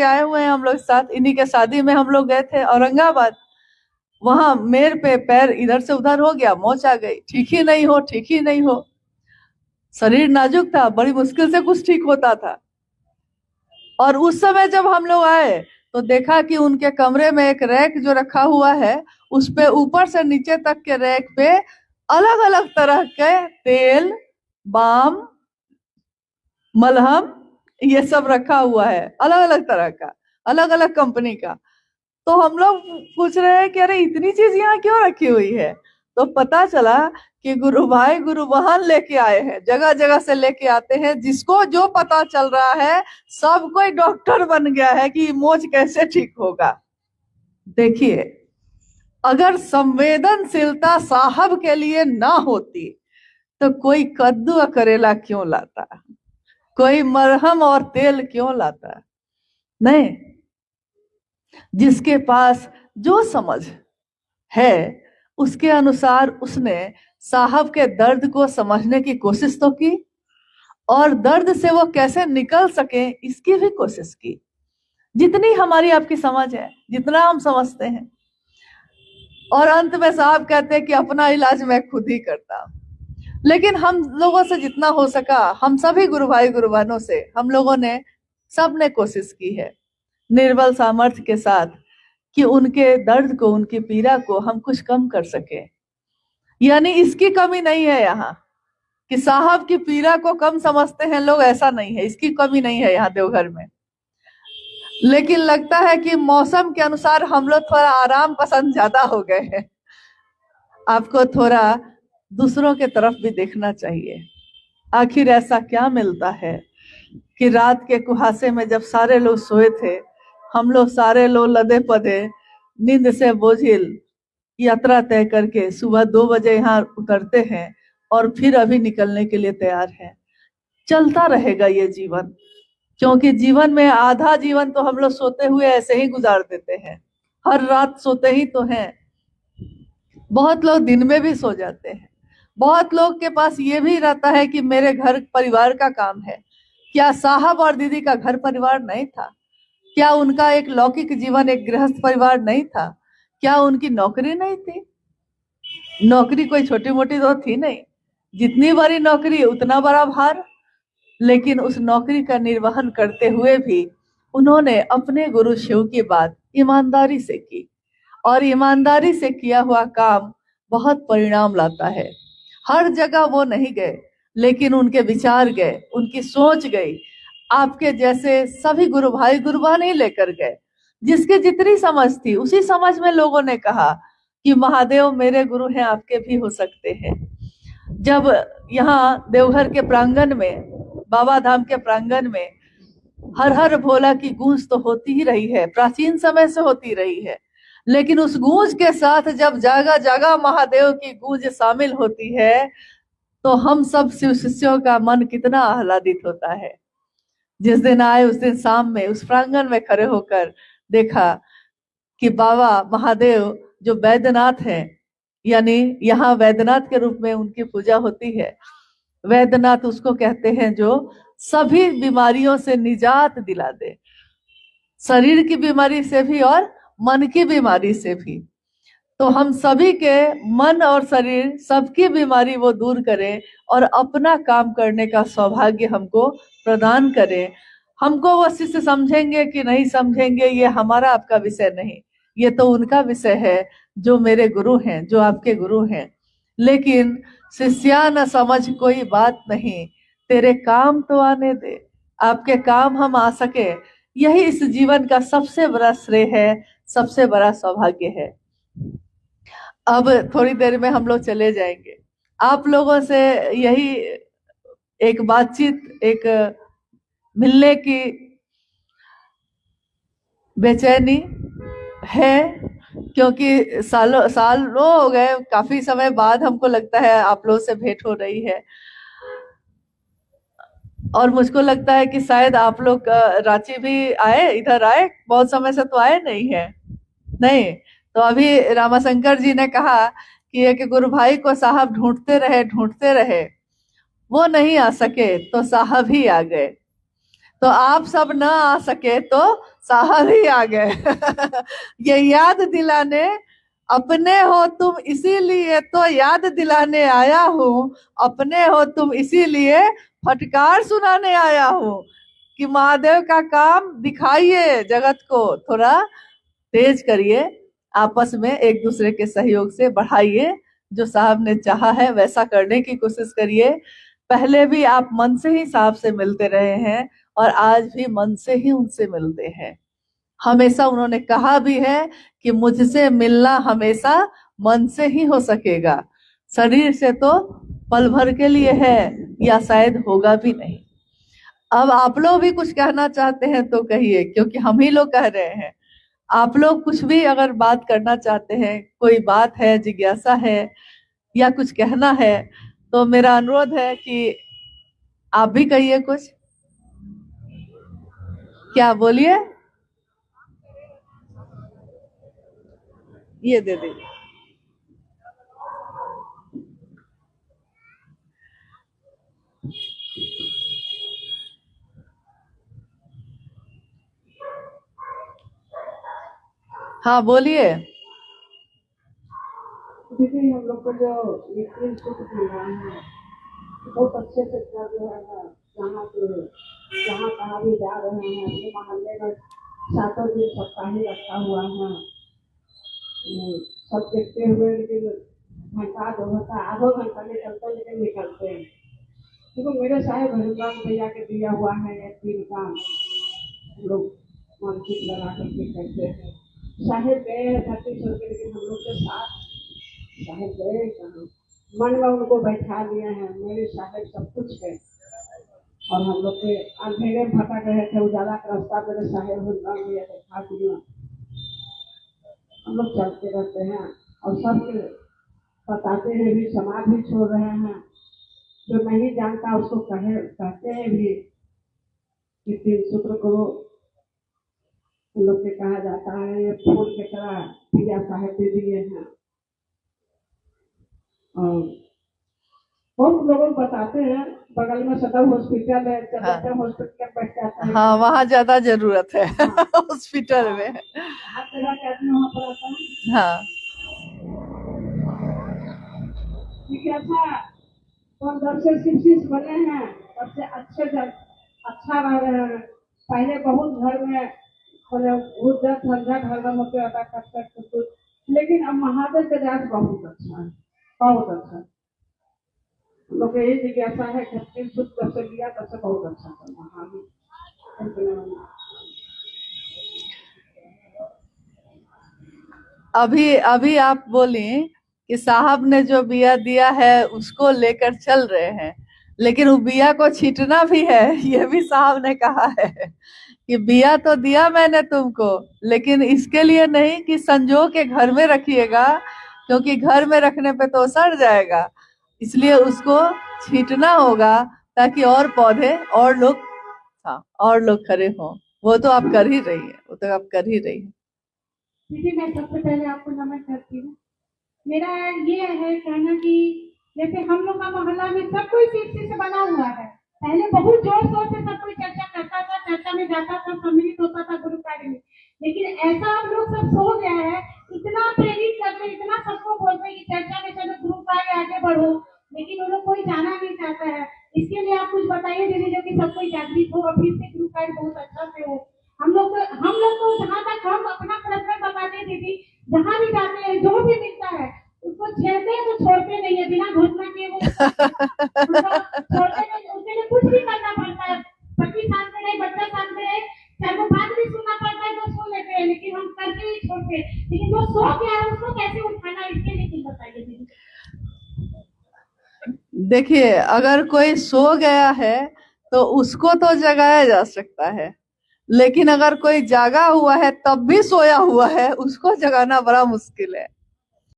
आए हुए हैं हम लोग साथ। इन्हीं के शादी में हम लोग गए थे औरंगाबाद। वहां मेर पे पैर इधर से उधर हो गया, मोच आ गई, ठीक ही नहीं हो, ठीक ही नहीं हो। शरीर नाजुक था, बड़ी मुश्किल से कुछ ठीक होता था। और उस समय जब हम लोग आए तो देखा कि उनके कमरे में एक रैक जो रखा हुआ है, उस पे ऊपर से नीचे तक के रैक पे अलग अलग तरह के तेल, बाम, मलहम, ये सब रखा हुआ है, अलग अलग तरह का, अलग अलग कंपनी का। तो हम लोग पूछ रहे हैं कि अरे इतनी चीज यहाँ क्यों रखी हुई है। तो पता चला कि गुरु भाई गुरु बहन लेके आए हैं, जगह जगह से लेके आते हैं। जिसको जो पता चल रहा है, सब कोई डॉक्टर बन गया है कि मोच कैसे ठीक होगा। देखिए, अगर संवेदनशीलता साहब के लिए ना होती तो कोई कद्दू और करेला क्यों लाता, कोई मरहम और तेल क्यों लाता। नहीं, जिसके पास जो समझ है उसके अनुसार उसने साहब के दर्द को समझने की कोशिश तो की, और दर्द से वो कैसे निकल सके इसकी भी कोशिश की। जितनी हमारी आपकी समझ है, जितना हम समझते हैं। और अंत में साहब कहते हैं कि अपना इलाज मैं खुद ही करता हूं। लेकिन हम लोगों से जितना हो सका, हम सभी गुरु भाई गुरु बहनों से हम लोगों ने सबने कोशिश की है निर्बल सामर्थ्य के साथ कि उनके दर्द को, उनकी पीड़ा को हम कुछ कम कर सके। यानी इसकी कमी नहीं है यहाँ कि साहब की पीड़ा को कम समझते हैं लोग, ऐसा नहीं है, इसकी कमी नहीं है यहाँ देवघर में। लेकिन लगता है कि मौसम के अनुसार हम लोग थोड़ा आराम पसंद ज्यादा हो गए हैं। आपको थोड़ा दूसरों के तरफ भी देखना चाहिए। आखिर ऐसा क्या मिलता है कि रात के कुहासे में जब सारे लोग सोए थे, हम लोग सारे लोग लदे पदे, नींद से बोझिल यात्रा तय करके सुबह 2 बजे यहाँ उतरते हैं और फिर अभी निकलने के लिए तैयार हैं। चलता रहेगा ये जीवन, क्योंकि जीवन में आधा जीवन तो हम लोग सोते हुए ऐसे ही गुजार देते हैं। हर रात सोते ही तो हैं। बहुत लोग दिन में भी सो जाते हैं। बहुत लोग के पास ये भी रहता है कि मेरे घर परिवार का काम है। क्या साहब और दीदी का घर परिवार नहीं था? क्या उनका एक लौकिक जीवन, एक गृहस्थ परिवार नहीं था? क्या उनकी नौकरी नहीं थी? नौकरी कोई छोटी मोटी तो थी नहीं, जितनी बड़ी नौकरी उतना बड़ा भार। लेकिन उस नौकरी का निर्वहन करते हुए भी उन्होंने अपने गुरु शिव की बात ईमानदारी से की, और ईमानदारी से किया हुआ काम बहुत परिणाम लाता है। हर जगह वो नहीं गए, लेकिन उनके विचार गए, उनकी सोच गई। आपके जैसे सभी गुरु भाई गुरु बहन ही लेकर गए। जिसकी जितनी समझ थी उसी समझ में लोगों ने कहा कि महादेव मेरे गुरु हैं, आपके भी हो सकते हैं। जब यहाँ देवघर के प्रांगण में, बाबा धाम के प्रांगण में हर हर भोला की गूंज तो होती ही रही है, प्राचीन समय से होती रही है। लेकिन उस गूंज के साथ जब जगह जगह महादेव की गूंज शामिल होती है तो हम सब शिव शिष्यों का मन कितना आह्लादित होता है। जिस दिन आए उस दिन शाम में उस प्रांगण में खड़े होकर देखा कि बाबा महादेव जो वैद्यनाथ हैं, यानी यहाँ वैद्यनाथ के रूप में उनकी पूजा होती है। वैद्यनाथ उसको कहते हैं जो सभी बीमारियों से निजात दिला दे, शरीर की बीमारी से भी और मन की बीमारी से भी। तो हम सभी के मन और शरीर सबकी बीमारी वो दूर करे और अपना काम करने का सौभाग्य हमको प्रदान करे। हमको वो शिष्य समझेंगे कि नहीं समझेंगे ये हमारा आपका विषय नहीं, ये तो उनका विषय है जो मेरे गुरु हैं, जो आपके गुरु हैं। लेकिन शिष्या न समझ कोई बात नहीं, तेरे काम तो आने दे, आपके काम हम आ सके, यही इस जीवन का सबसे बड़ा श्रेय है, सबसे बड़ा सौभाग्य है। अब थोड़ी देर में हम लोग चले जाएंगे। आप लोगों से यही एक बातचीत, एक मिलने की बेचैनी है, क्योंकि सालों हो गए, काफी समय बाद हमको लगता है आप लोगों से भेंट हो रही है। और मुझको लगता है कि शायद आप लोग रांची भी आए, इधर आए, बहुत समय से तो आए नहीं है। नहीं तो अभी रामाशंकर जी ने कहा कि एक गुरु भाई को साहब ढूंढते रहे, वो नहीं आ सके तो साहब ही आ गए। तो आप सब न आ सके तो साहब ही आ गए। ये याद दिलाने, अपने हो तुम इसीलिए तो याद दिलाने आया हूँ, अपने हो तुम इसीलिए फटकार सुनाने आया हूँ कि महादेव का काम दिखाइए जगत को, थोड़ा तेज करिए, आपस में एक दूसरे के सहयोग से बढ़ाइए, जो साहब ने चाहा है वैसा करने की कोशिश करिए। पहले भी आप मन से ही साहब से मिलते रहे हैं और आज भी मन से ही उनसे मिलते हैं। हमेशा उन्होंने कहा भी है कि मुझसे मिलना हमेशा मन से ही हो सकेगा, शरीर से तो पल भर के लिए है या शायद होगा भी नहीं। अब आप लोग भी कुछ कहना चाहते हैं तो कहिए, क्योंकि हम ही लोग कह रहे हैं। आप लोग कुछ भी अगर बात करना चाहते हैं, कोई बात है, जिज्ञासा है या कुछ कहना है, तो मेरा अनुरोध है कि आप भी कहिए कुछ। क्या बोलिए, ये दे दीजिए। हाँ बोलिए। देखिए हम लोग को जो ये तीन सुख मिल रहा है बहुत अच्छे से कर रहे हैं। जहाँ पे जहाँ कहाँ भी जा रहे हैं, अपने मोहल्ले में सातों दिन सप्ताही रखा हुआ है। सब देखते हुए लेकिन घंटा 2 घंटा आधो घंटा निकलते लेकिन निकलते हैं, क्योंकि मेरे साहेब हरिदास भैया के दिया हुआ है ये 3 काम हम लोग मानसिक लगा करके करते हैं। साहेब गए हैं धरती छोड़ के, लेकिन हम लोग के साथ साहेब गए कहाँ, मन में उनको बैठा लिए हैं। मेरे साहेब सब कुछ है और हम लोग के अंधेरे में भटक रहे थे, उजाला का रास्ता मेरे साहेब हरिदास भैया दिखा दिया। हम लोग चलते रहते हैं और सबके बताते हैं भी, समाज भी छोड़ रहे हैं। जो नहीं जानता उसको कहते हैं भी कि 3 सूत्र करो। हम लोग के कहा जाता है ये फूल की तरह पिया साहेब दे दिए हैं। और बहुत लोगों को बताते हैं, बगल में सदर हॉस्पिटल है, चंद्रपुर हॉस्पिटल बैठ जाता है। हाँ वहाँ ज्यादा जरूरत है हाँ। हॉस्पिटल में। हर तरह के आदमी वहाँ पर आता है। हाँ जिज्ञासा और जब से शिक्षित बने हैं तब से अच्छा रह रहे हैं। पहले बहुत घर में उज्जत झंझट हरदम होते रहता कुछ, लेकिन अब महादेव के जात बहुत अच्छा है, बहुत अच्छा। हम लोग यही जिज्ञासा है कि 3 सूत्र जब से लिया तब से बहुत अच्छा था महादेव। अभी अभी आप बोली कि साहब ने जो बिया दिया है उसको लेकर चल रहे हैं, लेकिन वो बिया को छींटना भी है, ये भी साहब ने कहा है कि बिया तो दिया मैंने तुमको, लेकिन इसके लिए नहीं कि संजो के घर में रखिएगा, क्योंकि घर में रखने पे तो सड़ जाएगा, इसलिए उसको छींटना होगा ताकि और पौधे और लोग, हाँ और लोग खड़े हों। वो तो आप कर ही रही है, वो तो आप कर ही रही है। दीदी मैं सबसे पहले आपको नमन करती हूँ। मेरा ये है कहना कि जैसे हम लोग का मोहल्ला में सब कोई शीर्षे से बना हुआ है। पहले बहुत जोर शोर से सब कोई चर्चा करता था, चर्चा में जाता था, सम्मिलित होता था गुरु कार्य में। लेकिन ऐसा हम लोग सब सो गया है, इतना प्रेरित करते, इतना सबको बोलते हैं कि चर्चा में चलो गुरु कार्य आगे बढ़ो, लेकिन वो लोग कोई जाना नहीं चाहता है। इसके लिए आप कुछ बताइए दीदी, जो कि सब कोई जागृत हो और फिर से गुरु कार्य बहुत अच्छा से हो। हम लोग को जहाँ तक हम अपना प्रश्न बताते हैं दीदी, जहाँ भी जाते हैं जो भी मिलता है उसको छेड़ते हैं तो छोड़ते नहीं है, बिना घोषणा किए वो छोड़ते नहीं। उसके लिए कुछ भी करना पड़ता है, पति साथ में रहे, बच्चा साथ में रहे, चाहे वो बात भी सुनना पड़ता है तो सुन लेते हैं, लेकिन हम करके ही छोड़ते हैं। लेकिन जो सो गया है उसको कैसे उठाना, इसके लिए कुछ बताइए दीदी। देखिए अगर कोई सो गया है तो उसको तो जगाया जा सकता है, लेकिन अगर कोई जागा हुआ है तब भी सोया हुआ है, उसको जगाना बड़ा मुश्किल है।